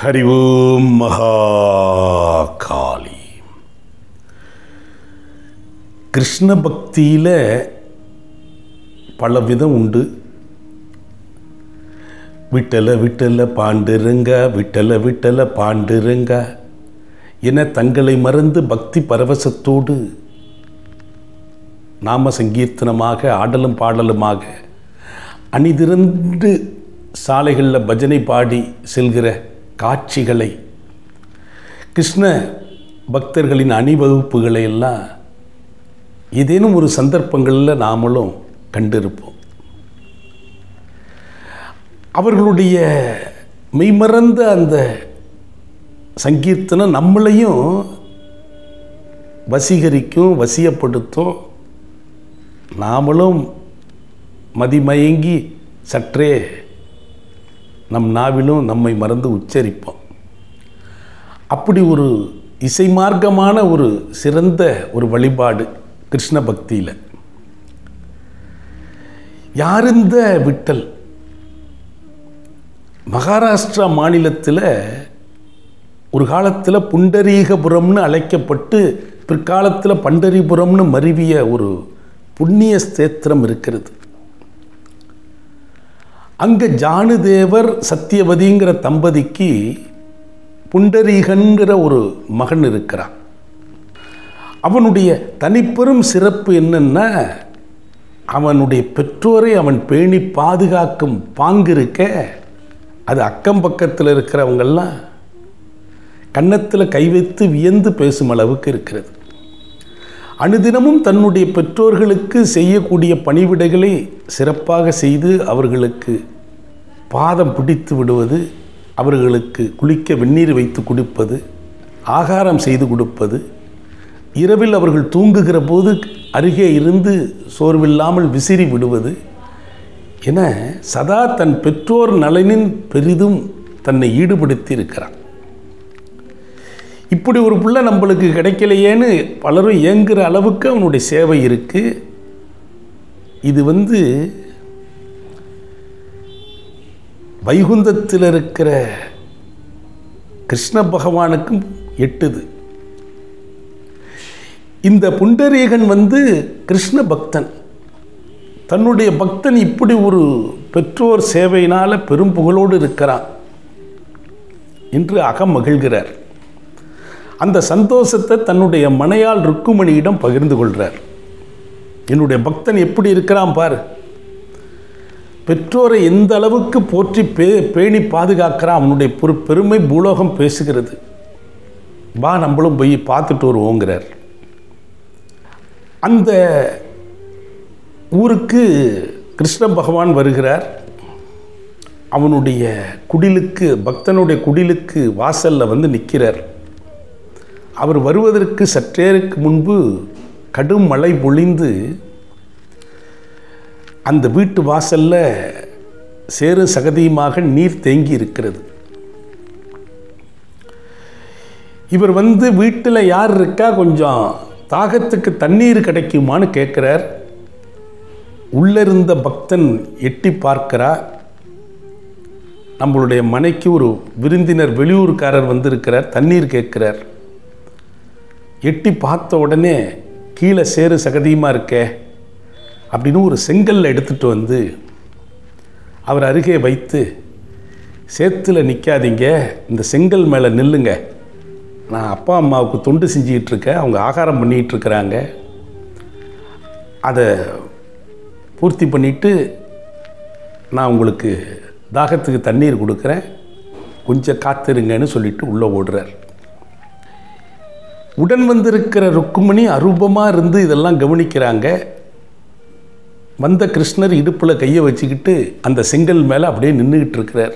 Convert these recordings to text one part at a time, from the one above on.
ஹரி ஓம் மகாகாளி. கிருஷ்ண பக்தியில் பல விதம் உண்டு. விட்டல விட்டல பாண்டுருங்க, விட்டல விட்டல பாண்டுருங்க என தங்களை மறந்து பக்தி பரவசத்தோடு நாம சங்கீர்த்தனமாக ஆடலும் பாடலுமாக அணிதிரண்டு சாலைகளில் பஜனை பாடி செல்கிற காட்சிகளை, கிருஷ்ண பக்தர்களின் அணிவகுப்புகளை எல்லாம் ஏதேனும் ஒரு சந்தர்ப்பங்களில் நாமளும் கண்டிருப்போம். அவர்களுடைய மெய்மறந்த அந்த சங்கீர்த்தனம் நம்மளையும் வசீகரிக்கும், வசியப்படுத்தும். நாமளும் மதிமயங்கி சற்றே நம் நாவிலும் நம்மை மறந்து உச்சரிப்போம். அப்படி ஒரு இசை மார்க்கமான ஒரு சிறந்த ஒரு வழிபாடு கிருஷ்ண பக்தியில். யார் இந்த விட்டல்? மகாராஷ்டிரா மாநிலத்தில் ஒரு காலத்தில் புண்டரீகபுரம்னு அழைக்கப்பட்டு பிற்காலத்தில் பண்டரிபுரம்னு மருவிய ஒரு புண்ணிய ஸ்தேத்திரம் இருக்கிறது. அங்கே ஜானுதேவர் சத்தியவதிங்கிற தம்பதிக்கு புண்டரீகன்கிற ஒரு மகன் இருக்கிறான். அவனுடைய தனிப்பெரும் சிறப்பு என்னன்னா, அவனுடைய பெற்றோரை அவன் பேணி பாதுகாக்கும் பாங்கு இருக்க, அது அக்கம் பக்கத்தில் இருக்கிறவங்கெல்லாம் கன்னத்தில் கை வைத்து வியந்து பேசும் அளவுக்கு இருக்கிறது. அனுதினமும் தன்னுடைய பெற்றோர்களுக்கு செய்யக்கூடிய பணிவிடைகளை சிறப்பாக செய்து அவர்களுக்கு பாதம் பிடித்து விடுவது, அவர்களுக்கு குளிக்க வெந்நீர் வைத்து குடிப்பது, ஆகாரம் செய்து கொடுப்பது, இரவில் அவர்கள் தூங்குகிற போது அருகே இருந்து சோர்வில்லாமல் விசிறி விடுவது என சதா தன் பெற்றோர் நலனின் பெரிதும் தன்னை ஈடுபடுத்தி இருக்கிறான். இப்படி ஒரு பிள்ளை நம்மளுக்கு கிடைக்கலையேன்னு பலரும் ஏங்குகிற அளவுக்கு அவனுடைய சேவை இருக்குது. இது வைகுந்தத்தில் இருக்கிற கிருஷ்ண பகவானுக்கும் எட்டுது. இந்த புண்டரீகன் கிருஷ்ண பக்தன். தன்னுடைய பக்தன் இப்படி ஒரு பெற்றோர் சேவையினால் பெரும் புகழோடு இருக்கிறான் என்று அகம் மகிழ்கிறார். அந்த சந்தோஷத்தை தன்னுடைய மனையாள் ருக்குமணியிடம் பகிர்ந்து கொள்கிறார். என்னுடைய பக்தன் எப்படி இருக்கிறான் பார், பெற்றோரை எந்த அளவுக்கு போற்றி பேணி பாதுகாக்கிறான், அவனுடைய பெருமை பூலோகம் பேசுகிறது, வா நம்மளும் போய் பார்த்துட்டு வருவோங்கிறார். அந்த ஊருக்கு கிருஷ்ண பகவான் வருகிறார். அவனுடைய குடிலுக்கு, பக்தனுடைய குடிலுக்கு வாசலில் நிற்கிறார். அவர் வருவதற்கு சற்றேருக்கு முன்பு கடும் மழை பொழிந்து அந்த வீட்டு வாசலில் சேறு சகதியுமாக நீர் தேங்கி இருக்கிறது. இவர் வீட்டில் யார் இருக்கா, கொஞ்சம் தாகத்துக்கு தண்ணீர் கிடைக்குமான்னு கேட்குறார். உள்ளிருந்த பக்தன் எட்டி பார்க்கிறார். நம்மளுடைய மனைக்கு ஒரு விருந்தினர் வெளியூர்காரர் வந்திருக்கிறார், தண்ணீர் கேட்கிறார். எட்டி பார்த்த உடனே கீழே சேறு சகதியுமாக இருக்கே அப்படின்னு ஒரு செங்கல்ல எடுத்துகிட்டு அவர் அருகே வைத்து, சேத்துல நிற்காதீங்க, இந்த செங்கல் மேலே நில்லுங்க, நான் அப்பா அம்மாவுக்கு தொண்டு செஞ்சுக்கிட்டு இருக்கேன், அவங்க ஆகாரம் பண்ணிகிட்டு இருக்கிறாங்க, அதை பூர்த்தி பண்ணிவிட்டு நான் உங்களுக்கு தாகத்துக்கு தண்ணீர் கொடுக்குறேன், கொஞ்சம் காத்திருங்கன்னு சொல்லிட்டு உள்ளே ஓடுறார். உடன் வந்திருக்கிற ருக்குமணி அரூபமாக இருந்து இதெல்லாம் கவனிக்கிறாங்க. வந்த கிருஷ்ணர் இடுப்பில் கையை வச்சுக்கிட்டு அந்த செங்கல் மேலே அப்படியே நின்றுக்கிட்டு இருக்கிறார்.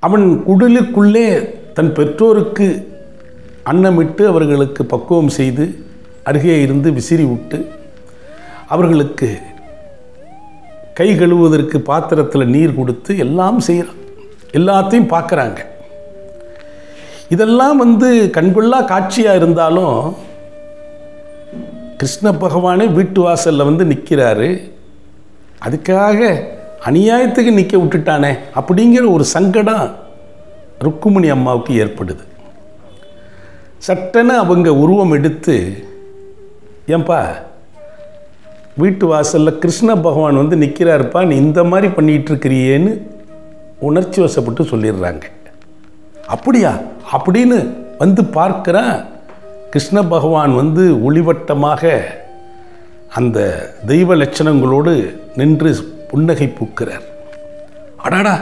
அவன் குடிலுக்குள்ளே தன் பெற்றோருக்கு அன்னமிட்டு அவர்களுக்கு பக்குவம் செய்து அருகே இருந்து விசிறி விட்டு அவர்களுக்கு கை கழுவுவதற்கு பாத்திரத்தில் நீர் கொடுத்து எல்லாம் செய்கிறான். எல்லாத்தையும் பார்க்குறாங்க. இதெல்லாம் கண்கொள்ளா காட்சியாக இருந்தாலும் கிருஷ்ண பகவானே வீட்டு வாசலில் நிற்கிறாரு. அதுக்காக அநியாயத்துக்கு நிற்க விட்டுட்டானே அப்படிங்கிற ஒரு சங்கடம் ருக்குமணி அம்மாவுக்கு ஏற்படுது. சட்டென அவங்க உருவம் எடுத்து, ஏன்பா வீட்டு வாசலில் கிருஷ்ண பகவான் வந்து நிற்கிறாருப்பா, நீ இந்த மாதிரி பண்ணிகிட்டு இருக்கிறியேன்னு உணர்ச்சி வசப்பட்டு சொல்லிடுறாங்க. அப்படியா அப்படின்னு வந்து பார்க்குறான். கிருஷ்ண பகவான் வந்து ஒளிவட்டமாக அந்த தெய்வ லட்சணங்களோடு நின்று புன்னகை பூக்கிறார். அடாடா,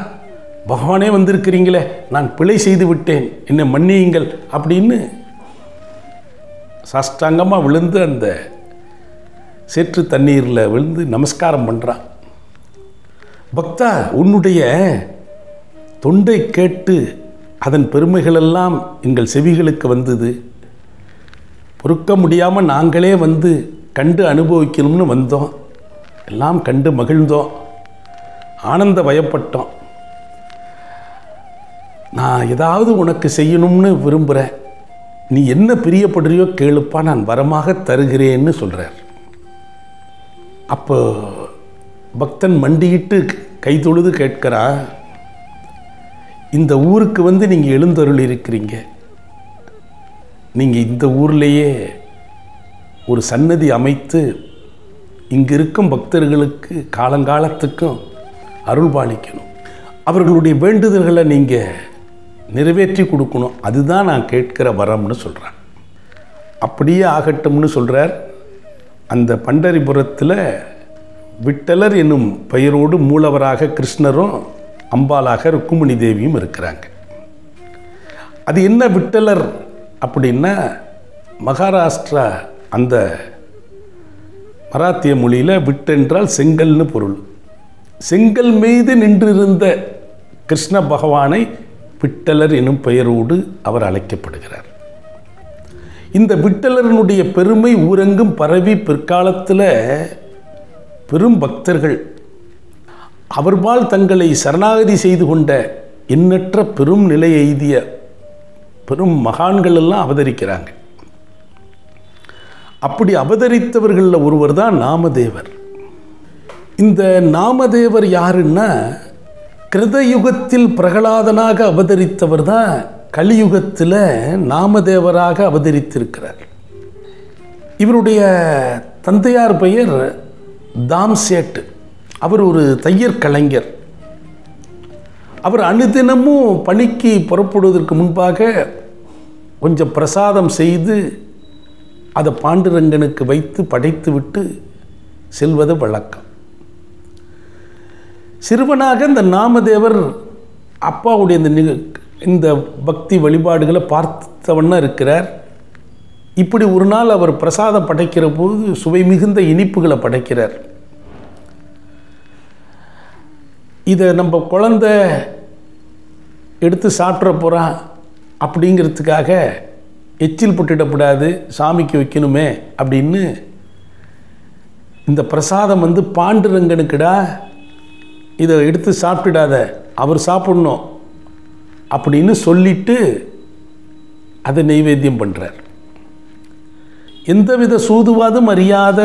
பகவானே வந்திருக்கிறீங்களே, நான் பிழை செய்து விட்டேன், என்னை மன்னியுங்கள் அப்படின்னு சாஷ்டாங்கமாக விழுந்து அந்த சேற்று தண்ணீரில் விழுந்து நமஸ்காரம் பண்ணுறான். பக்தா, உன்னுடைய தொண்டை கேட்டு அதன் பெருமைகளெல்லாம் எங்கள் செவிகளுக்கு வந்தது. பொறுக்க முடியாமல் நாங்களே வந்து கண்டு அனுபவிக்கணும்னு வந்தோம். எல்லாம் கண்டு மகிழ்ந்தோம், ஆனந்த வயப்பட்டோம். நான் ஏதாவது உனக்கு செய்யணும்னு விரும்புகிறேன், நீ என்ன பிரியப்படுறியோ கேளுப்பா, நான் வரமாக தருகிறேன்னு சொல்கிறார். அப்போ பக்தன் மண்டியிட்டு கை தொழுது கேட்கிறான், இந்த ஊருக்கு வந்து நீங்கள் எழுந்தருள் இருக்கிறீங்க, நீங்கள் இந்த ஊர்லேயே ஒரு சன்னதி அமைத்து இங்கு இருக்கும் பக்தர்களுக்கு காலங்காலத்துக்கும் அருள் பாலிக்கணும், அவர்களுடைய வேண்டுதல்களை நீங்கள் நிறைவேற்றி கொடுக்கணும், அதுதான் நான் கேட்கிற வரம்னு சொல்கிறேன். அப்படியே ஆகட்டும்னு சொல்கிறார். அந்த பண்டரிபுரத்தில் விட்டலர் என்னும் பெயரோடு மூலவராக கிருஷ்ணரும் அம்பாளாக ருக்குமணி தேவியும் இருக்கிறாங்க. அது என்ன விட்டலர் அப்படின்னா, மகாராஷ்டிரா அந்த மராத்திய மொழியில் விட் என்றால் செங்கல்னு பொருள். செங்கல் மீது நின்றிருந்த கிருஷ்ண பகவானை விட்டலர் என்னும் பெயரோடு அவர் அழைக்கப்படுகிறார். இந்த விட்டலரனுடைய பெருமை ஊரெங்கும் பரவி பிற்காலத்தில் பெரும் பக்தர்கள் அவர்பால் தங்களை சரணாகதி செய்து கொண்ட எண்ணற்ற பெரும் நிலை எய்திய பெரும் மகான்கள் எல்லாம் அவதரிக்கிறாங்க. அப்படி அவதரித்தவர்களில் ஒருவர் தான் நாமதேவர். இந்த நாமதேவர் யாருன்னா, கிருதயுகத்தில் பிரகலாதனாக அவதரித்தவர் தான் கலியுகத்தில் நாமதேவராக அவதரித்திருக்கிறார். இவருடைய தந்தையார் பெயர் தாம்சேட். அவர் ஒரு தையற் கலைஞர். அவர் அனுதினமும் பணிக்கு புறப்படுவதற்கு முன்பாக கொஞ்சம் பிரசாதம் செய்து அதை பாண்டுரங்கனுக்கு வைத்து படைத்து விட்டு செல்வது வழக்கம். சிறுவனாக இந்த நாமதேவர் அப்பாவுடைய இந்த பக்தி வழிபாடுகளை பார்த்தவண்ணா இருக்கிறார். இப்படி ஒரு நாள் அவர் பிரசாதம் படைக்கிற போது சுவை மிகுந்த இனிப்புகளை படைக்கிறார். இதை நம்ம குழந்தை எடுத்து சாப்பிட்ற போகிறான் அப்படிங்கிறதுக்காக எச்சில் போட்டுடக்கூடாது, சாமிக்கு வைக்கணுமே அப்படின்னு இந்த பிரசாதம் வந்து பாண்டுரங்கனுக்குடா, இதை எடுத்து சாப்பிட்டுடாத, அவர் சாப்பிடணும் அப்படின்னு சொல்லிட்டு அதை நைவேத்தியம் பண்ணுறார். எந்தவித சூதுவாதும் அறியாத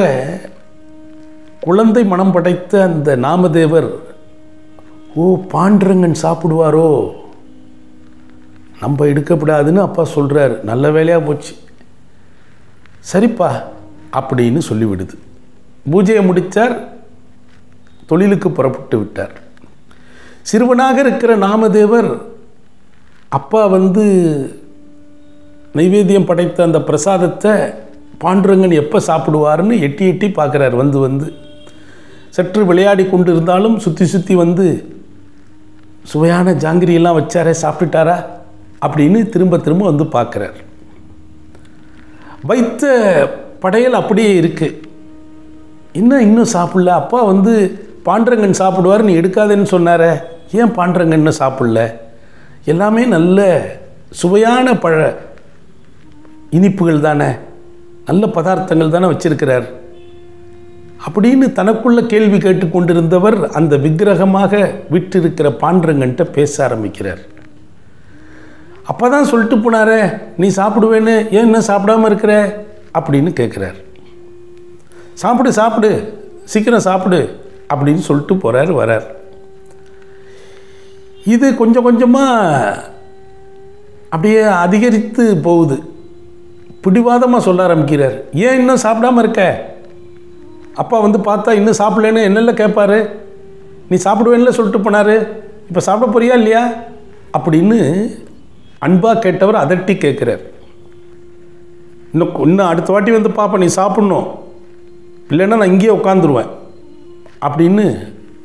குழந்தை மனம் படைத்த அந்த நாமதேவர், ஓ பாண்டுரங்கன் சாப்பிடுவாரோ, நம்ம எடுக்கப்படாதுன்னு அப்பா சொல்கிறார், நல்ல வேலையாக போச்சு, சரிப்பா அப்படின்னு சொல்லிவிடுது. பூஜையை முடித்தார், தொழிலுக்கு புறப்பட்டு விட்டார். சிறுவனாக இருக்கிற நாமதேவர் அப்பா வந்து நைவேத்தியம் படைத்த அந்த பிரசாதத்தை பாண்டுரங்கன் எப்போ சாப்பிடுவார்னு எட்டி எட்டி பார்க்குறார். வந்து சற்று விளையாடி கொண்டு இருந்தாலும் சுற்றி சுற்றி வந்து சுவையான ஜாங்கிரியெல்லாம் வச்சாரே, சாப்பிட்டுட்டாரா அப்படின்னு திரும்ப திரும்ப வந்து பார்க்குறார். வைத்த படையல் அப்படியே இருக்குது, இன்னும் சாப்பிடல, அப்பா வந்து பாண்டுரங்கன் சாப்பிடுவார், நீ எடுக்காதேன்னு சொன்னார, ஏன் பாண்டுரங்கன் இன்னும் சாப்பிடல, எல்லாமே நல்ல சுவையான இனிப்புகள் தானே, நல்ல பதார்த்தங்கள் தானே வச்சிருக்கிறார் அப்படின்னு தனக்குள்ள கேள்வி கேட்டு கொண்டிருந்தவர் அந்த விக்கிரகமாக விட்டிருக்கிற பாண்டுரங்கன்ட்ட பேச ஆரம்பிக்கிறார். அப்போ தான் சொல்லிட்டு போனாரே, நீ சாப்பிடுவேன்னு, ஏன் இன்னும் சாப்பிடாமல் இருக்கிற அப்படின்னு கேட்குறார். சாப்பிடு சீக்கிரம் சாப்பிடு அப்படின்னு சொல்லிட்டு போகிறார். வரார். இது கொஞ்சம் கொஞ்சமாக அப்படியே அதிகரித்து போகுது. பிடிவாதமாக சொல்ல ஆரம்பிக்கிறார். ஏன் இன்னும் சாப்பிடாமல் இருக்க? அப்பா வந்து பார்த்தா இன்னும் சாப்பிடலன்னு என்னெல்லாம் கேட்பாரு. நீ சாப்பிடுவேன்ல சொல்லிட்டு போனார், இப்போ சாப்பிட போறியா இல்லையா அப்படின்னு அன்பாக கேட்டவர் அதட்டி கேட்குறார். இன்னும் அடுத்த வாட்டி வந்து பாப்பா நீ சாப்பிட்ணும், இல்லைன்னா நான் இங்கேயே உட்காந்துருவேன் அப்படின்னு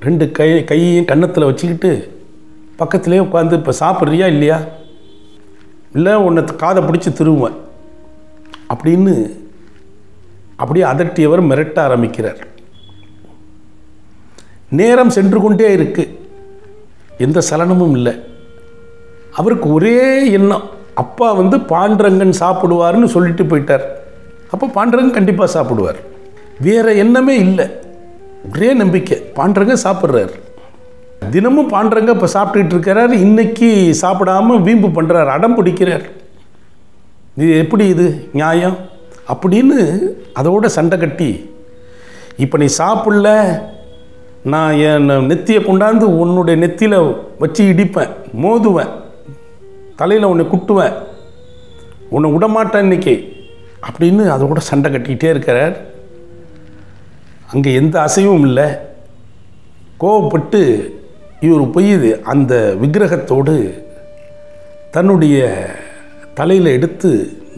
2 கையையும் கன்னத்தில் வச்சுக்கிட்டு பக்கத்துலேயே உட்காந்து இப்போ சாப்பிட்றியா இல்லையா, இல்லை உன்னை காதை பிடிச்சி திருவுவேன் அப்படின்னு அப்படியே அதட்டியவர் மிரட்ட ஆரம்பிக்கிறார். நேரம் சென்று கொண்டே இருக்கு, எந்த சலனமும் இல்லை. அவருக்கு ஒரே எண்ணம், அப்பா வந்து பாண்டரங்கன் சாப்பிடுவார்னு சொல்லிட்டு போயிட்டார், அப்போ பாண்டரங்கன் கண்டிப்பாக சாப்பிடுவார். வேறு எண்ணமே இல்லை, ஒரே நம்பிக்கை, பாண்டரங்கன் சாப்பிட்றார். தினமும் பாண்டரங்க இப்போ சாப்பிட்டுக்கிட்டு இருக்கிறார். இன்னைக்கு சாப்பிடாமல் வீம்பு பண்ணுறார், அடம் பிடிக்கிறார். இது எப்படி இது நியாயம் அப்படின்னு அதோட சண்டை கட்டி, இப்போ நீ சாப்பிடல, நான் என் நெத்தியை கொண்டாந்து உன்னுடைய நெத்தியில் வச்சு இடிப்பேன், மோதுவேன், தலையில் உன்னை குட்டுவேன், உன்னை விடமாட்டேன் இன்னைக்கு அப்படின்னு அதோட சண்டை கட்டிக்கிட்டே இருக்கிறார். அங்கே எந்த அசைவும் இல்லை. கோவப்பட்டு இவர் போய் அந்த விக்கிரகத்தோடு தன்னுடைய தலையில் எடுத்து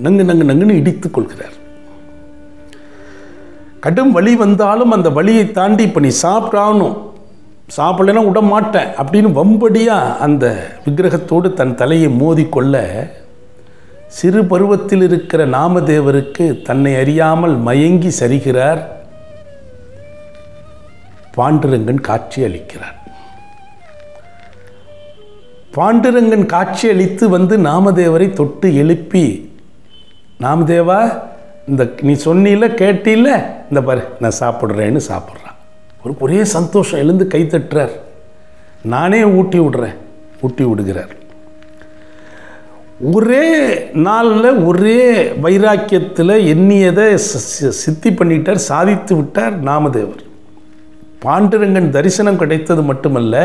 நங்குன்னு இடித்து கொள்கிறார். கடும் வலி வந்தாலும் அந்த வலியை தாண்டி இப்போ நீ சாப்பிடானும், சாப்பிடலைன்னா விட மாட்டேன் அப்படின்னு வம்படியாக அந்த விக்கிரகத்தோடு தன் தலையை மோதிக்கொள்ள, சிறு பருவத்தில் இருக்கிற நாமதேவருக்கு தன்னை அறியாமல் மயங்கி சரிகிறார். பாண்டுரங்கன் காட்சி அளிக்கிறார். பாண்டுரங்கன் காட்சி அளித்து வந்து நாமதேவரை தொட்டு எழுப்பி, நாமதேவா இந்த நீ சொன்னில கேட்டில, இந்த பாரு நான் சாப்பிட்றேன்னு சாப்பிட்றான். ஒரே சந்தோஷம், எழுந்து கை தட்டுறார். நானே ஊட்டி விடுறேன், ஊட்டி விடுகிறார். ஒரே நாளில் ஒரே வைராக்கியத்தில் எண்ணியதை சித்தி பண்ணிட்டார், சாதித்து விட்டார் நாமதேவர். பாண்டுரங்கன் தரிசனம் கிடைத்தது மட்டுமல்ல,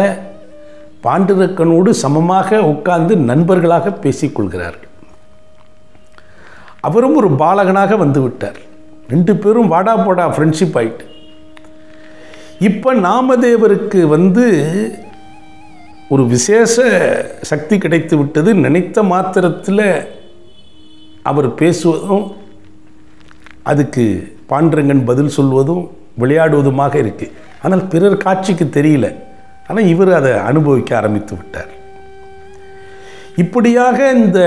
பாண்டுரங்கனோடு சமமாக உட்கார்ந்து நண்பர்களாக பேசிக்கொள்கிறார்கள். அவரும் ஒரு பாலகனாக வந்து விட்டார். 2 பேரும் வாடா போடா ஃப்ரெண்ட்ஷிப் ஆயிட்டு. இப்போ நாமதேவருக்கு வந்து ஒரு விசேஷ சக்தி கிடைத்து விட்டது. நினைத்த மாத்திரத்தில் அவர் பேசுவதும் அதுக்கு பாண்டுரங்கன் பதில் சொல்வதும் விளையாடுவதுமாக இருக்கு. ஆனால் பிறர் காட்சிக்கு தெரியல. ஆனால் இவர் அதை அனுபவிக்க ஆரம்பித்து விட்டார். இப்படியாக இந்த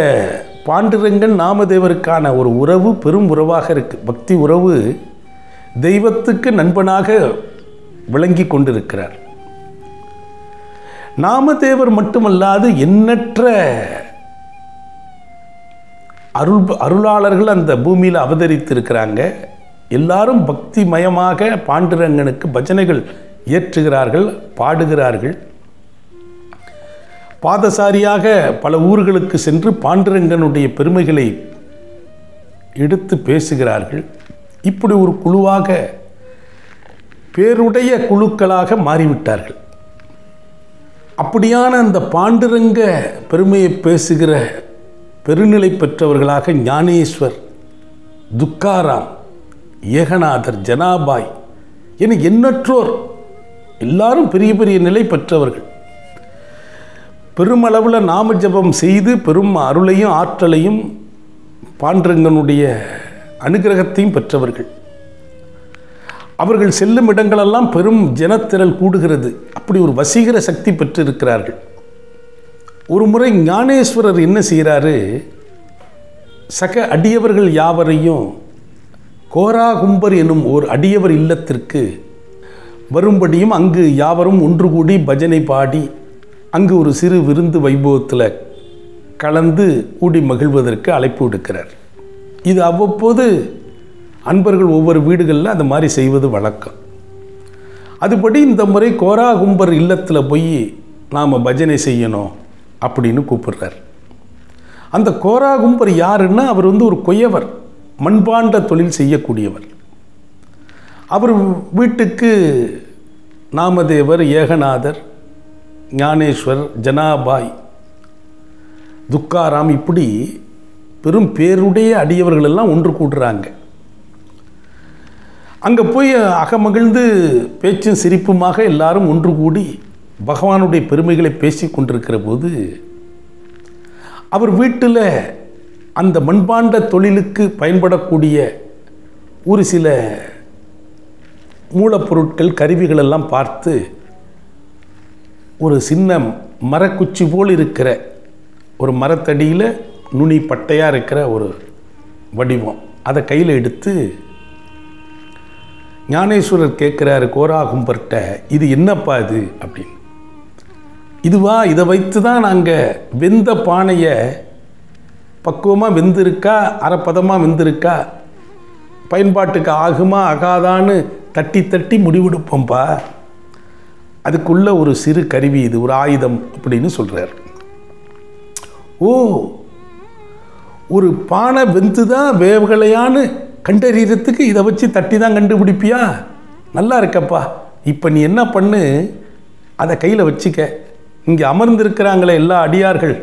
பாண்டுரங்கன் நாமதேவருக்கான ஒரு உறவு பெரும் உறவாக இருக்கு. பக்தி உறவு, தெய்வத்துக்கு நண்பனாக விளங்கி கொண்டிருக்கிறார். நாமதேவர் மட்டுமல்லாது எண்ணற்ற அருளாளர்கள் அந்த பூமியில் அவதரித்திருக்கிறாங்க. எல்லாரும் பக்தி மயமாக பாண்டுரங்கனுக்கு பஜனைகள் இயற்றுகிறார்கள், பாடுகிறார்கள். பாதசாரியாக பல ஊர்களுக்கு சென்று பாண்டுரங்கனுடைய பெருமைகளை எடுத்து பேசுகிறார்கள். இப்படி ஒரு குழுவாக, பேருடைய குழுக்களாக மாறிவிட்டார்கள். அப்படியான அந்த பாண்டுரங்க பெருமையை பேசுகிற பெருநிலை பெற்றவர்களாக ஞானேஸ்வர், துக்காராம், ஏகநாதர், ஜனாபாய் என எண்ணற்றோர் எல்லாரும் பெரிய பெரிய நிலை பெற்றவர்கள். பெருமளவில் நாம ஜபம் செய்து பெரும் அருளையும் ஆற்றலையும் பாண்டுரங்கனுடைய அனுகிரகத்தையும் பெற்றவர்கள். அவர்கள் செல்லும் இடங்களெல்லாம் பெரும் ஜனத்திரள் கூடுகிறது. அப்படி ஒரு வசீகர சக்தி பெற்றிருக்கிறார்கள். ஒரு முறை ஞானேஸ்வரர் என்ன செய்கிறாரு, சக அடியவர்கள் யாவரையும் கோராகும்பர் எனும் ஓர் அடியவர் இல்லத்திற்கு வரும்படியும், அங்கு யாவரும் ஒன்று கூடி பஜனை பாடி அங்கு ஒரு சிறு விருந்து வைபவத்தில் கலந்து கூடி மகிழ்வதற்கு அழைப்பு விடுக்கிறார். இது அவ்வப்போது அன்பர்கள் ஒவ்வொரு வீடுகளில் அந்த மாதிரி செய்வது வழக்கம். அதுபடி இந்த முறை கோராகும்பர் இல்லத்தில் போய் நாம் பஜனை செய்யணும் அப்படின்னு கூப்பிடுறார். அந்த கோராகும்பர் யாருன்னா, அவர் ஒரு கொயவர், மண்பாண்ட தொழில் செய்யக்கூடியவர். அவர் வீட்டுக்கு நாமதேவர், ஏகநாதர், ஞானேஸ்வர், ஜனாபாய், துக்காராம், இப்படி பெரும் பேருடைய அடியவர்கள் எல்லாம் ஒன்று கூடுறாங்க. அங்கே போய் அகமகிழ்ந்து பேச்சும் சிரிப்புமாக எல்லாரும் ஒன்று கூடி பகவானுடைய பெருமைகளை பேசி கொண்டிருக்கிற போது அவர் வீட்டில் அந்த மண்பாண்ட தொழிலுக்கு பயன்படக்கூடிய ஒரு சில மூலப்பொருட்கள் கருவிகள் எல்லாம் பார்த்து ஒரு சின்ன மரக்குச்சி போல் இருக்கிற ஒரு மரத்தடியில் நுனி பட்டையாக இருக்கிற ஒரு வடிவம், அதை கையில் எடுத்து ஞானேஸ்வரர் கேட்குறாரு கோராகும்பர்கிட்ட, இது என்னப்பா இது அப்படின்னு. இதுவா, இதை வைத்து தான் நாங்கள் வெந்த பானையை பக்குவமாக வெந்திருக்கா அரைப்பதமாக வெந்திருக்கா பயன்பாட்டுக்கு ஆகுமா ஆகாதான்னு தட்டி தட்டி முடிவெடுப்போம்ப்பா, அதுக்குள்ள ஒரு சிறு கருவி இது, ஒரு ஆயுதம் அப்படின்னு சொல்கிறார். ஓ, ஒரு பானை வெந்து தான் வேவகலையான்னு கண்டறியறதுக்கு இதை வச்சு தட்டி தான் கண்டுபிடிப்பியா? நல்லா இருக்கப்பா. இப்போ நீ என்ன பண்ணு, அதை கையில் வச்சுக்க. இங்கே அமர்ந்திருக்கிறாங்களே எல்லா அடியார்கள்,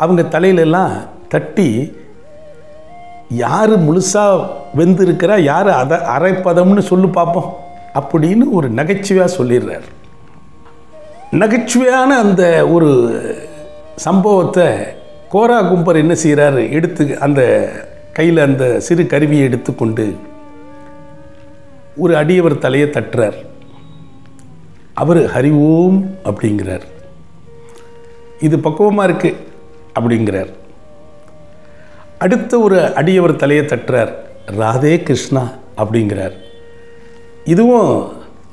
அவங்க தலையிலெல்லாம் தட்டி யார் முழுசாக வெந்திருக்கிறா, யார் அதை அரைப்பதம்னு சொல்லு பார்ப்போம் அப்படின்னு ஒரு நகைச்சுவையாக சொல்லிடுறார். நகைச்சுவையான அந்த ஒரு சம்பவத்தை கோராகும்பர் என்ன செய்கிறார், எடுத்து அந்த கையில் அந்த சிறு கருவியை எடுத்துக்கொண்டு ஒரு அடியவர் தலையை தட்டுறார். அவர் ஹரி ஓம் அப்படிங்கிறார். இது பக்குவமாக இருக்கு அப்படிங்கிறார். அடுத்த ஒரு அடியவர் தலையை தட்டுறார். ராதே கிருஷ்ணா அப்படிங்கிறார். இதுவும்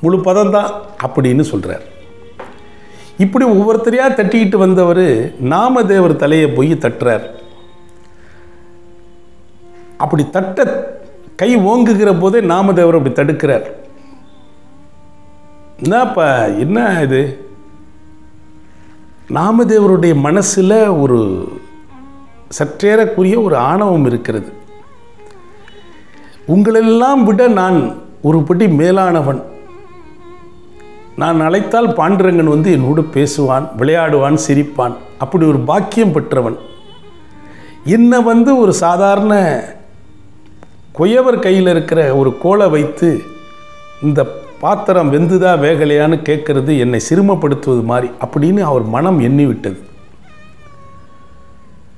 முழு பதம் தான் அப்படின்னு சொல்கிறார். இப்படி ஒவ்வொருத்தரையாக தட்டிக்கிட்டு வந்தவர் நாமதேவர் தலையை போய் தட்டுறார். அப்படி தட்ட கை ஓங்குகிற போதே நாமதேவர் அப்படி தடுக்கிறார். என்னப்பா என்ன இது? நாமதேவருடைய மனசில் ஒரு சற்றேறக்குரிய ஒரு ஆணவம் இருக்கிறது. உங்களெல்லாம் விட நான் ஒரு படி மேலானவன். நான் அழைத்தால் பாண்டுரங்கன் வந்து என்னோடு பேசுவான், விளையாடுவான், சிரிப்பான். அப்படி ஒரு பாக்கியம் பெற்றவன். என்னை வந்து ஒரு சாதாரண கொயவர் கையில் இருக்கிற ஒரு கோலை வைத்து இந்த பாத்திரம் வெந்துதா வேகலையான்னு கேட்கறது என்னை சிறுமப்படுத்துவது மாதிரி அப்படின்னு அவர் மனம் எண்ணி விட்டது.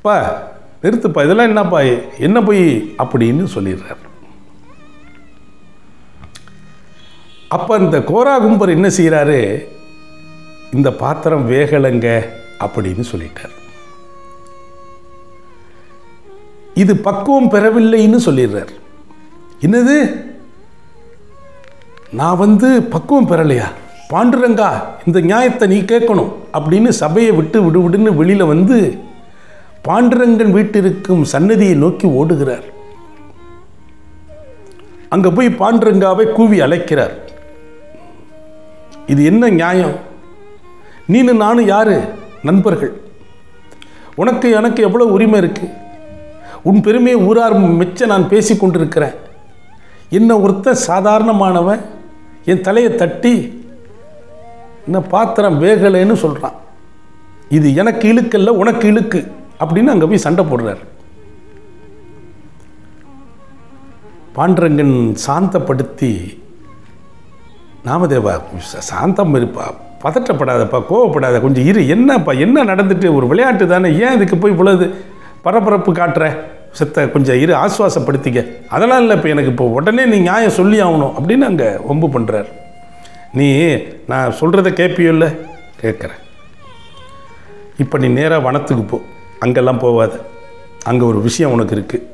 பா நிறுத்துப்பா, இதெல்லாம் என்னப்பா, என்ன போய் அப்படின்னு சொல்லிடுறார். அப்போ இந்த கோராகும்பர் என்ன செய்கிறாரு, இந்த பாத்திரம் வேகலைங்க அப்படின்னு சொல்லிட்டார். இது பக்குவம் பெறவில்லைன்னு சொல்லிடுறார். என்னது, நான் வந்து பக்குவம் பெறலையா? பாண்டுரங்கா, இந்த நியாயத்தை நீ கேட்கணும் அப்படின்னு சபையை விட்டு விடுவிடுன்னு வெளியில் வந்து பாண்டுரங்கன் வீட்டிற்கும் சன்னதியை நோக்கி ஓடுகிறார். அங்கே போய் பாண்டுரங்காவை கூவி அழைக்கிறார். இது என்ன நியாயம்? நீனு நானும் யாரு? நண்பர்கள். உனக்கு எனக்கு எவ்வளோ உரிமை இருக்குது? உன் பெருமையை ஊரார் மெச்ச நான் பேசி கொண்டிருக்கிறேன். என்ன ஒருத்தன் சாதாரணமானவன் என் தலையை தட்டி என்ன பாத்திரம் வேகலைன்னு சொல்கிறான். இது எனக்கு இழுக்கல்ல, உனக்கு இழுக்கு அப்படின்னு அங்கே போய் சண்டை போடுறார். பாண்டுரங்கன் சாந்தப்படுத்தி, நாமதேவா சாந்தம் இருப்பா, பதற்றப்படாதப்பா, கோவப்படாத, கொஞ்சம் இரு, என்னப்பா என்ன நடந்துட்டு, ஒரு விளையாட்டு தானே, ஏன் இதுக்கு போய் இவ்வளவு பரபரப்பு காட்டுற, செத்த கொஞ்சம் இரு, ஆசுவாசப்படுத்திக்க. அதெல்லாம் இல்லை, இப்போ எனக்கு இப்போ உடனே நீ நியாயம் சொல்லி ஆகணும் அப்படின்னு அங்கே வம்பு பண்ணுறார். நீ நான் சொல்கிறத கேட்பியோ இல்லை? கேட்குறேன். இப்போ நீ நேராக வனத்துக்கு போ, அங்கெல்லாம் போகாத, அங்கே ஒரு விஷயம் உனக்கு இருக்குது.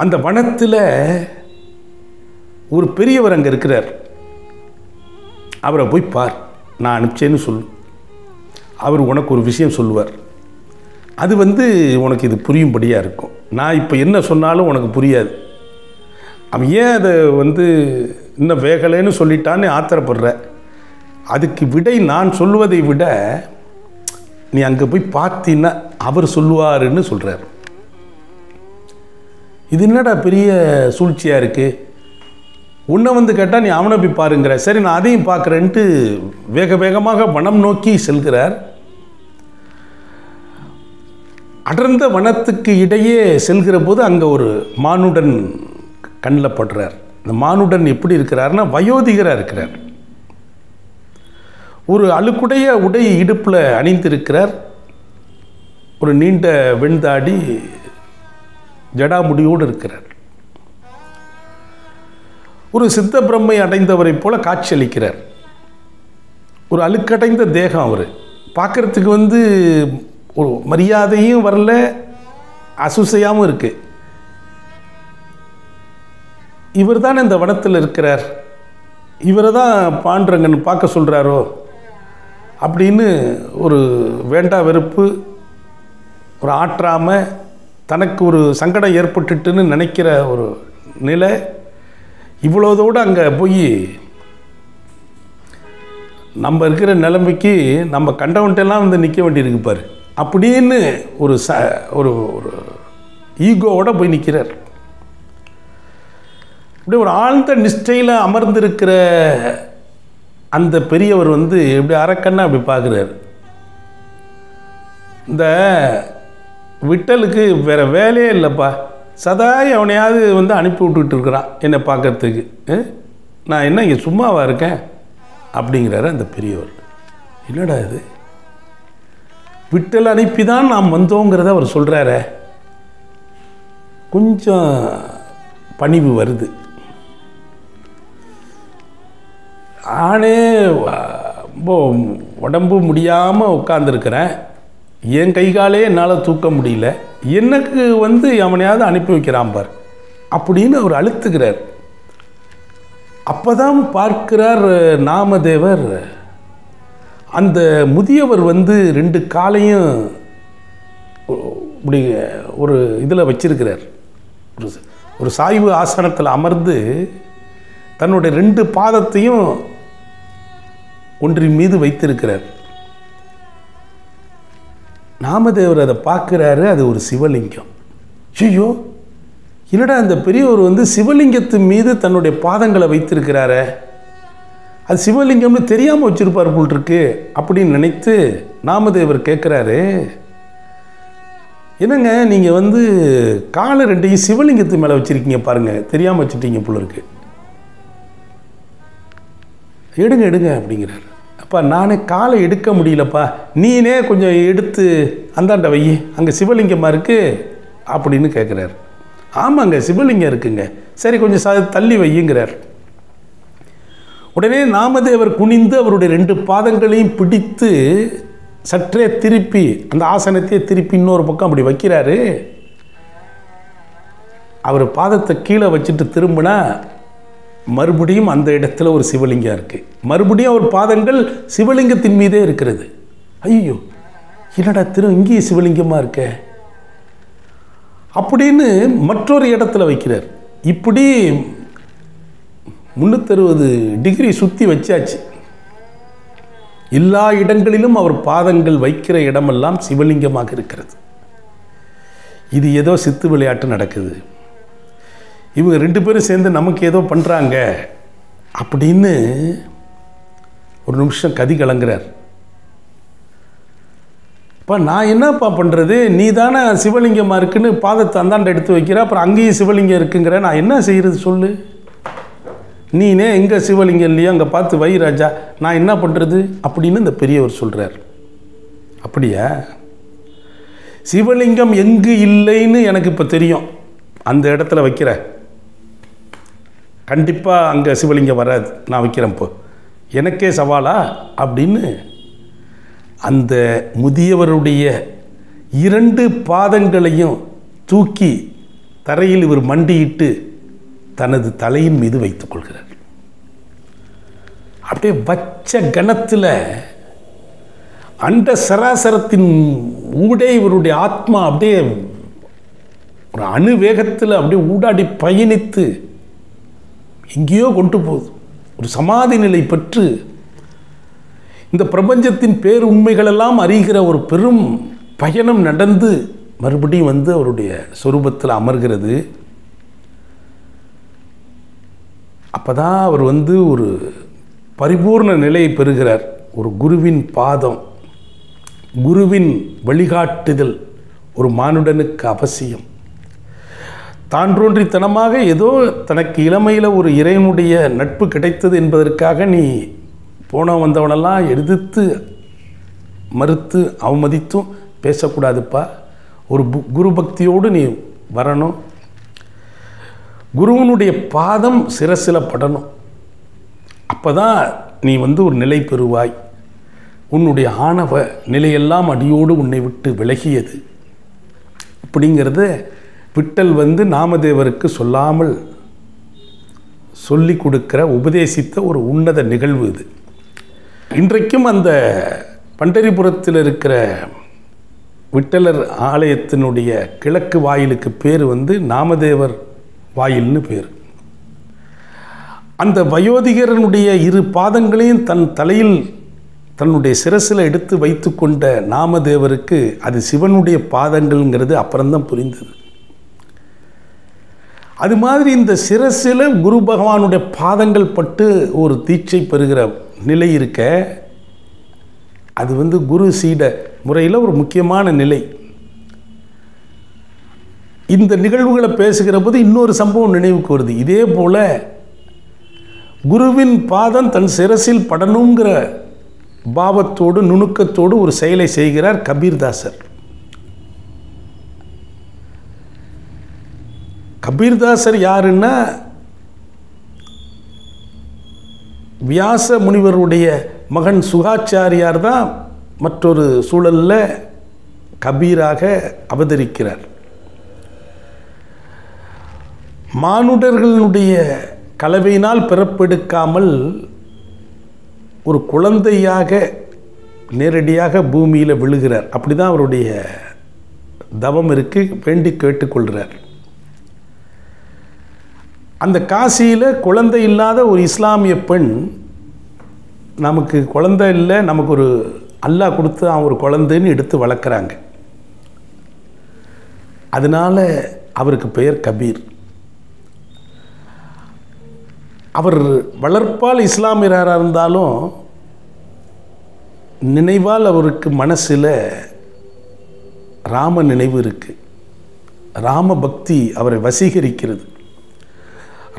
அந்த வனத்தில் ஒரு பெரியவர் அங்கே இருக்கிறார், அவரை போய் பார், நான் அனுப்பிச்சேன்னு சொல்லு. அவர் உனக்கு ஒரு விஷயம் சொல்லுவார். அது வந்து உனக்கு இது புரியும்படியாக இருக்கும். நான் இப்போ என்ன சொன்னாலும் உனக்கு புரியாது. அவன் ஏன் அதை வந்து இன்னும் வேகலைன்னு சொல்லிட்டான்னு ஆத்திரப்படுற. அதுக்கு விடை நான் சொல்லுவதை விட நீ அங்கே போய் பார்த்தீன்னா அவர் சொல்லுவாருன்னு சொல்கிறார். இது என்னடா பெரிய சூழ்ச்சியாக இருக்குது? உன்னை வந்து கேட்டால் நீ அவனை போய் பாருங்கிற. சரி, நான் அதையும் பார்க்குறேன்ட்டு வேக வேகமாக வனம் நோக்கி செல்கிறார். அடர்ந்த வனத்துக்கு இடையே செல்கிற போது அங்கே ஒரு மானுடன் கண்ணில் படுறார். இந்த மானுடன் எப்படி இருக்கிறார்னா வயோதிகராக இருக்கிறார். ஒரு அழுக்குடைய உடை இடுப்பில் அணிந்திருக்கிறார். ஒரு நீண்ட வெண்தாடி ஜடாமுடியோடு இருக்கிறார். ஒரு சித்த பிரம்மை அடைந்தவரை போல காட்சியளிக்கிறார். ஒரு அழுக்கடைந்த தேகம். அவர் பார்க்குறதுக்கு ஒரு மரியாதையும் வரல, அசுசையாகவும் இருக்கு. இவர் தான் இந்த வனத்தில் இருக்கிறார், இவரை தான் பாண்டுரங்கன் பார்க்க சொல்கிறாரோ அப்படின்னு ஒரு வேண்டா வெறுப்பு, ஒரு ஆற்றாமல் தனக்கு ஒரு சங்கடம் ஏற்பட்டுட்டுன்னு நினைக்கிற ஒரு நிலை. இவ்வளோதோடு அங்கே போய் நம்ம இருக்கிற நிலைமைக்கு நம்ம கண்டவன்ட்டெல்லாம் நிற்க வேண்டியிருக்கு பாரு அப்படின்னு ஒரு ஒரு ஈகோவோட போய் நிற்கிறார். இப்படி ஒரு ஆழ்ந்த நிஷ்டையில் அமர்ந்திருக்கிற அந்த பெரியவர் இப்படி அரக்கன்னா அப்படி பார்க்குறாரு. இந்த விட்டலுக்கு வேறு வேலையே இல்லைப்பா, சதா அவனையாவது அனுப்பி விட்டுக்கிட்டு இருக்கிறான் என்னை பார்க்கறதுக்கு. நான் என்ன இங்கே சும்மாவா இருக்கேன் அப்படிங்கிறாரு அந்த பெரியவர். என்னடா இது, விட்டல் அனுப்பி தான் நாம் வந்தோங்கிறத அவர் சொல்கிறாரே. கொஞ்சம் பணிவு வருது. நானே ரொம்ப உடம்பு முடியாமல் உட்காந்துருக்கிறேன், என் கை காலே என்னால் தூக்க முடியல, எனக்கு அவனையாவது அனுப்பி வைக்கிறான் பார் அப்படின்னு அவர் அழுத்துக்கிறார். அப்போ தான் பார்க்கிறார் நாமதேவர், அந்த முதியவர் 2 காலையும் இப்படி ஒரு இதில் வச்சிருக்கிறார். ஒரு சாய்வு ஆசனத்தில் அமர்ந்து தன்னுடைய 2 பாதத்தையும் ஒன்றின் மீது வைத்திருக்கிறார். நாமதேவர் அதை பார்க்குறாரு. அது ஒரு சிவலிங்கம். ஐயோ, என்னடா அந்த பெரியவர் சிவலிங்கத்தின் மீது தன்னுடைய பாதங்களை வைத்திருக்கிறாரே, அது சிவலிங்கம்னு தெரியாமல் வச்சுருப்பார் போல் இருக்கு அப்படின்னு நினைத்து நாமதேவர் கேட்குறாரு, என்னங்க நீங்கள் காலை 2 சிவலிங்கத்து மேலே வச்சுருக்கீங்க பாருங்கள், தெரியாமல் வச்சுட்டீங்க போல இருக்கு, எடுங்க எடுங்க அப்படிங்கிறார். அப்பா நானே காலை எடுக்க முடியலப்பா, நீனே கொஞ்சம் எடுத்து அந்தாண்ட வை, அங்கே சிவலிங்கமாக இருக்குது அப்படின்னு கேட்குறாரு. ஆமாங்க சிவலிங்கம் இருக்குங்க, சரி கொஞ்சம் தள்ளி வையுங்கிறார். உடனே நாமதேவர் குனிந்து அவருடைய 2 பாதங்களையும் பிடித்து சற்றே திருப்பி அந்த ஆசனத்தையே திருப்பி இன்னொரு பக்கம் அப்படி வைக்கிறாரு. அவர் பாதத்தை கீழே வச்சுட்டு திரும்பினா மறுபடியும் அந்த இடத்துல ஒரு சிவலிங்கம் இருக்குது. மறுபடியும் அவர் பாதங்கள் சிவலிங்கத்தின் மீதே இருக்கிறது. ஐயோ, என்னடா இங்கேயும் சிவலிங்கமாக இருக்க அப்படின்னு மற்றொரு இடத்துல வைக்கிறார். இப்படி 360 டிகிரி சுற்றி வச்சாச்சு. எல்லா இடங்களிலும் அவர் பாதங்கள் வைக்கிற இடமெல்லாம் சிவலிங்கமாக இருக்கிறது. இது ஏதோ சித்து விளையாட்டு நடக்குது, இவங்க 2 பேரும் சேர்ந்து நமக்கு ஏதோ பண்ணுறாங்க அப்படின்னு ஒரு நிமிஷம் கதி கலங்குறார். இப்போ நான் என்னப்பா பண்ணுறது, நீ தானே சிவலிங்கமாக இருக்குன்னு பாதத்தை அந்தாண்ட எடுத்து வைக்கிற, அப்புறம் அங்கேயும் சிவலிங்கம் இருக்குங்கிற, நான் என்ன செய்கிறது சொல்லு, நீனே எங்கே சிவலிங்கம் இல்லையோ அங்கே பார்த்து வை ராஜா, நான் என்ன பண்ணுறது அப்படின்னு இந்த பெரியவர் சொல்கிறார். அப்படியா, சிவலிங்கம் எங்கு இல்லைன்னு எனக்கு இப்போ தெரியும், அந்த இடத்துல வைக்கிற, கண்டிப்பாக அங்கே சிவலிங்கம் வராது, நான் வைக்கிறேன் இப்போ, எனக்கே சவாலா அப்படின்னு அந்த முதியவருடைய 2 பாதங்களையும் தூக்கி தரையில் இவர் மண்டியிட்டு தனது தலையின் மீது வைத்துக் கொள்கிறார். அப்படியே வச்ச கணத்தில் அண்ட சராசரத்தின் ஊடே இவருடைய ஆத்மா அப்படியே ஒரு அணு வேகத்தில் அப்படியே ஊடாடி பயணித்து எங்கேயோ கொண்டு போகுது. ஒரு சமாதி நிலை பெற்று இந்த பிரபஞ்சத்தின் பேருண்மைகளெல்லாம் அறிகிற ஒரு பெரும் பயணம் நடந்து மறுபடியும் அவருடைய சொரூபத்தில் அமர்கிறது. அப்போ தான் அவர் ஒரு பரிபூர்ண நிலையை பெறுகிறார். ஒரு குருவின் பாதம், குருவின் வழிகாட்டுதல், ஒரு மானுடனுக்கு அவசியம். தான்றோன்றித்தனமாக ஏதோ தனக்கு இளமையில் ஒரு இறைவனுடைய நட்பு கிடைத்தது என்பதற்காக நீ போன வந்தவனெல்லாம் எதிர்த்து மறுத்து அவமதித்தும் பேசக்கூடாதுப்பா. ஒரு குரு பக்தியோடு நீ வரணும். குருவனுடைய பாதம் சிரசில் படணும். அப்போ தான் நீ ஒரு நிலை பெறுவாய். உன்னுடைய ஆணவ நிலையெல்லாம் அடியோடு உன்னை விட்டு விலகியது அப்படிங்கிறத விட்டல் நாமதேவருக்கு சொல்லாமல் சொல்லி கொடுக்கிற உபதேசித்த ஒரு உன்னத நிகழ்வு இது. இன்றைக்கும் அந்த பண்டரிபுரத்தில் இருக்கிற விட்டலர் ஆலயத்தினுடைய கிழக்கு வாயிலுக்கு பேர் நாமதேவர் வாயில்னு பேர். அந்த வயோதிகரனுடைய இரு பாதங்களையும் தன் தலையில் தன்னுடைய சிரசில் எடுத்து வைத்து கொண்ட நாமதேவருக்கு அது சிவனுடைய பாதங்கள்ங்கிறது அப்புறம்தான் புரிந்தது. அது மாதிரி இந்த சிரசில் குரு பகவானுடைய பாதங்கள் பட்டு ஒரு தீட்சை பெறுகிற நிலை இருக்க, அது குரு சீட முறையில் ஒரு முக்கியமான நிலை. இந்த நிகழ்வுகளை பேசுகிற போது இன்னொரு சம்பவம் நினைவுக்கு வருது. இதே போல் குருவின் பாதம் தன் சிரசில் படணுங்கிற பாவத்தோடு நுணுக்கத்தோடு ஒரு செயலை செய்கிறார் கபீர்தாசர். கபீர்தாசர் யாருன்னா, வியாச முனிவருடைய மகன் சுகாச்சாரியார் தான் மற்றொரு சூழலில் கபீராக அவதரிக்கிறார். மானுடர்களுடைய கலவையினால் பிறப்பெடுக்காமல் ஒரு குழந்தையாக நேரடியாக பூமியில் விழுகிறார். அப்படி தான் அவருடைய தவம் இருக்கு. வேண்டி கேட்டுக்கொள்கிறார். அந்த காசியில் குழந்தை இல்லாத ஒரு இஸ்லாமிய பெண், நமக்கு குழந்தை இல்லை, நமக்கு ஒரு அல்லாஹ் கொடுத்து அவன் ஒரு குழந்தைன்னு எடுத்து வளர்க்குறாங்க. அதனால் அவருக்கு பெயர் கபீர். அவர் வளர்ப்பால் இஸ்லாமியராக இருந்தாலும் நினைவால் அவருக்கு மனசில் ராம நினைவு இருக்குது. ராம பக்தி அவரை வசீகரிக்கிறது.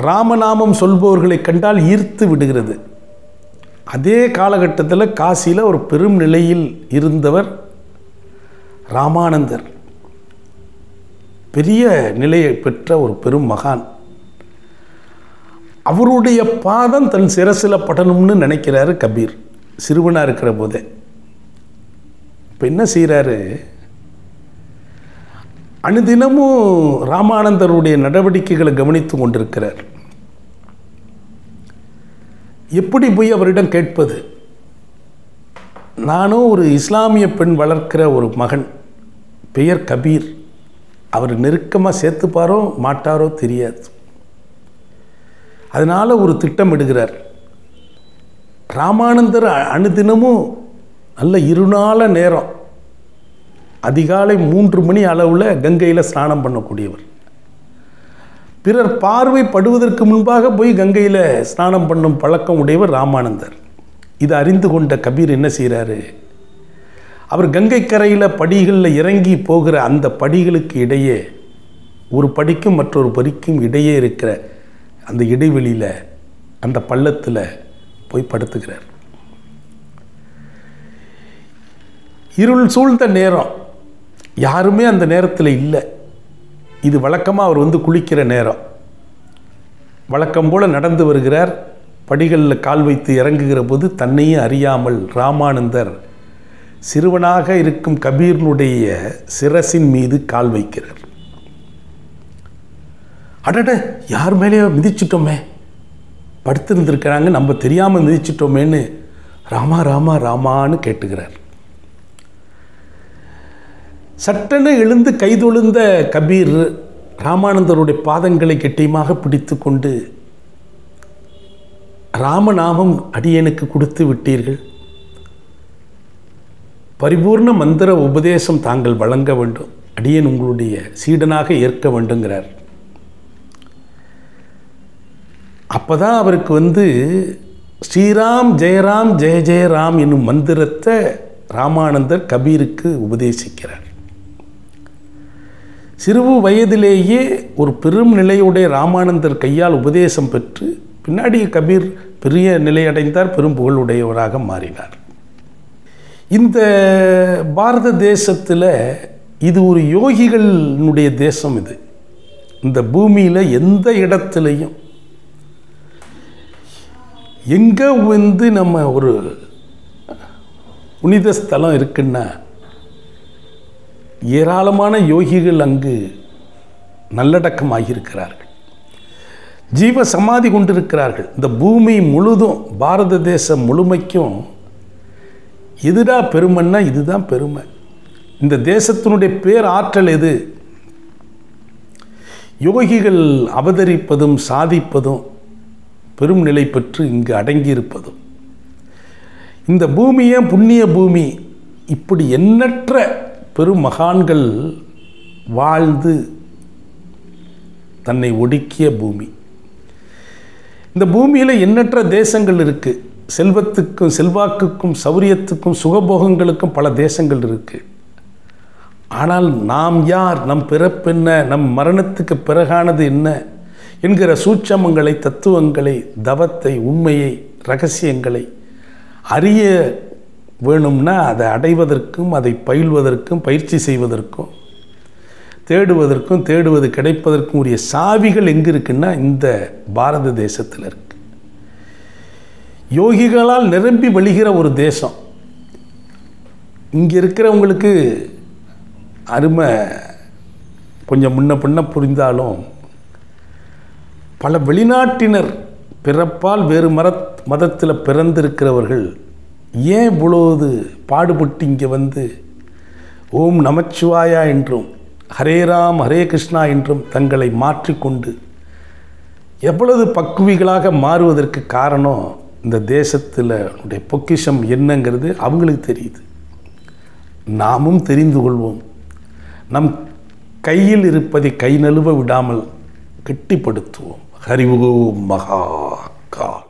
ராமநாமம் சொல்பவர்களை கண்டால் ஈர்த்து விடுகிறது. அதே காலகட்டத்தில் காசியில் ஒரு பெரும் நிலையில் இருந்தவர் ராமானந்தர். பெரிய நிலையை பெற்ற ஒரு பெரும் மகான். அவருடைய பாதம் தன் சிரசில் படணும்னு நினைக்கிறாரு கபீர், சிறுவனாக இருக்கிற போதே. இப்போ என்ன செய்கிறாரு, அனுதினமும் ராமானந்தருடைய நடவடிக்கைகளை கவனித்து கொண்டிருக்கிறார். எப்படி போய் அவரிடம் கேட்பது? நானும் ஒரு இஸ்லாமிய பெண் வளர்க்கிற ஒரு மகன், பெயர் கபீர். அவர் நெருக்கமாக சேர்த்துப்பாரோ மாட்டாரோ தெரியாது. அதனால் ஒரு திட்டமிடுகிறார். ராமானந்தர் அனுதினமும் நல்ல இருநாள நேரம் அதிகாலை 3 மணி அளவில் கங்கையில் ஸ்நானம் பண்ணக்கூடியவர். பிறர் பார்வை படுவதற்கு முன்பாக போய் கங்கையில் ஸ்நானம் பண்ணும் பழக்கம் உடையவர் ராமானந்தர். இதை அறிந்து கொண்ட கபீர் என்ன செய்கிறாரு, அவர் கங்கை கரையில் படிகளில் இறங்கி போகிற அந்த படிகளுக்கு இடையே, ஒரு படிக்கும் மற்றொரு படிக்கும் இடையே இருக்கிற அந்த இடைவெளியில் அந்த பள்ளத்தில் போய் படுத்துக்கிறார். இருள் சூழ்ந்த நேரம், யாருமே அந்த நேரத்தில் இல்லை. இது வழக்கமாக அவர் குளிக்கிற நேரம். வழக்கம் போல் நடந்து வருகிறார். படிகளில் கால் வைத்து இறங்குகிற போது தன்னையும் அறியாமல் ராமானந்தர் சிறுவனாக இருக்கும் கபீர்னுடைய சிரசின் மீது கால் வைக்கிறார். அடட, யார் மேலேயோ மிதிச்சிட்டோமே, படுத்திருந்திருக்கிறாங்க, நம்ம தெரியாமல் மிதிச்சிட்டோமேன்னு ராமா ராமா ராமான்னு கேட்டுக்கிறார். சட்டென எழுந்து கைதொழுந்த கபீர் ராமானந்தருடைய பாதங்களை கெட்டியமாக பிடித்து கொண்டு, ராமநாமம் அடியனுக்கு கொடுத்து விட்டீர்கள், பரிபூர்ண மந்திர உபதேசம் தாங்கள் வழங்க வேண்டும், அடியன் உங்களுடைய சீடனாக ஏற்க வேண்டுங்கிறார். அப்போதான் அவருக்கு ஸ்ரீராம் ஜெயராம் ஜெய ஜெயராம் என்னும் மந்திரத்தை ராமானந்தர் கபீருக்கு உபதேசிக்கிறார். சிறு வயதிலேயே ஒரு பெரும் நிலையுடைய ராமானந்தர் கையால் உபதேசம் பெற்று பின்னாடி கபீர் பெரிய நிலையடைந்தார், பெரும் புகழுடையவராக மாறினார். இந்த பாரத தேசத்தில் இது ஒரு யோகிகளினுடைய தேசம். இது இந்த பூமியில் எந்த இடத்துலையும் எங்கே வந்து நம்ம ஒரு புனித ஸ்தலம் இருக்குன்னா ஏராளமான யோகிகள் அங்கு நல்லடக்கமாகியிருக்கிறார்கள், ஜீவ சமாதி கொண்டிருக்கிறார்கள். இந்த பூமி முழுதும் பாரத தேசம் முழுமைக்கும் எதுடா பெருமைன்னா இதுதான் பெருமை. இந்த தேசத்தினுடைய பேர் ஆற்றல் எது? யோகிகள் அவதரிப்பதும் சாதிப்பதும் பெரும் நிலை பெற்று இங்கு அடங்கியிருப்பதும். இந்த பூமியே புண்ணிய பூமி. இப்படி எண்ணற்ற பெரும் மகான்கள் வாழ்ந்து தன்னை ஒடுக்கிய பூமி. இந்த பூமியில் எண்ணற்ற தேசங்கள் இருக்குது. செல்வத்துக்கும் செல்வாக்குக்கும் சௌரியத்துக்கும் சுகபோகங்களுக்கும் பல தேசங்கள் இருக்குது. ஆனால் நாம் யார், நம் பிறப்பென்ன, நம் மரணத்துக்கு பிறகானது என்ன என்கிற சூட்சமங்களை, தத்துவங்களை, தவத்தை, உண்மையை, ரகசியங்களை அறிய வேணும்னா அதை அடைவதற்கும் அதை பயில்வதற்கும் பயிற்சி செய்வதற்கும் தேடுவதற்கும் தேடுவது கிடைப்பதற்கும் உரிய சாவிகள் எங்கே இருக்குன்னா இந்த பாரத தேசத்தில் இருக்கு. யோகிகளால் நிரம்பி வழிகிற ஒரு தேசம். இங்கே இருக்கிறவங்களுக்கு அருமை கொஞ்சம் முன்ன பின்ன புரிந்தாலும் பல வெளிநாட்டினர் பிறப்பால் வேறு மதத்தில் பிறந்திருக்கிறவர்கள் ஏன் இவ்வளவு பாடுபட்டு இங்கே வந்து ஓம் நமச்சிவாயா என்றும் ஹரே ராம் ஹரே கிருஷ்ணா என்றும் தங்களை மாற்றிக்கொண்டு எவ்வளவு பக்குவிகளாக மாறுவதற்கு காரணம் இந்த தேசத்தில் பொக்கிஷம் என்னங்கிறது அவங்களுக்கு தெரியுது. நாமும் தெரிந்து கொள்வோம். நம் கையில் இருப்பதை கை நழுவ விடாமல் கெட்டிப்படுத்துவோம். ஹரி ஓம் மகா கால்.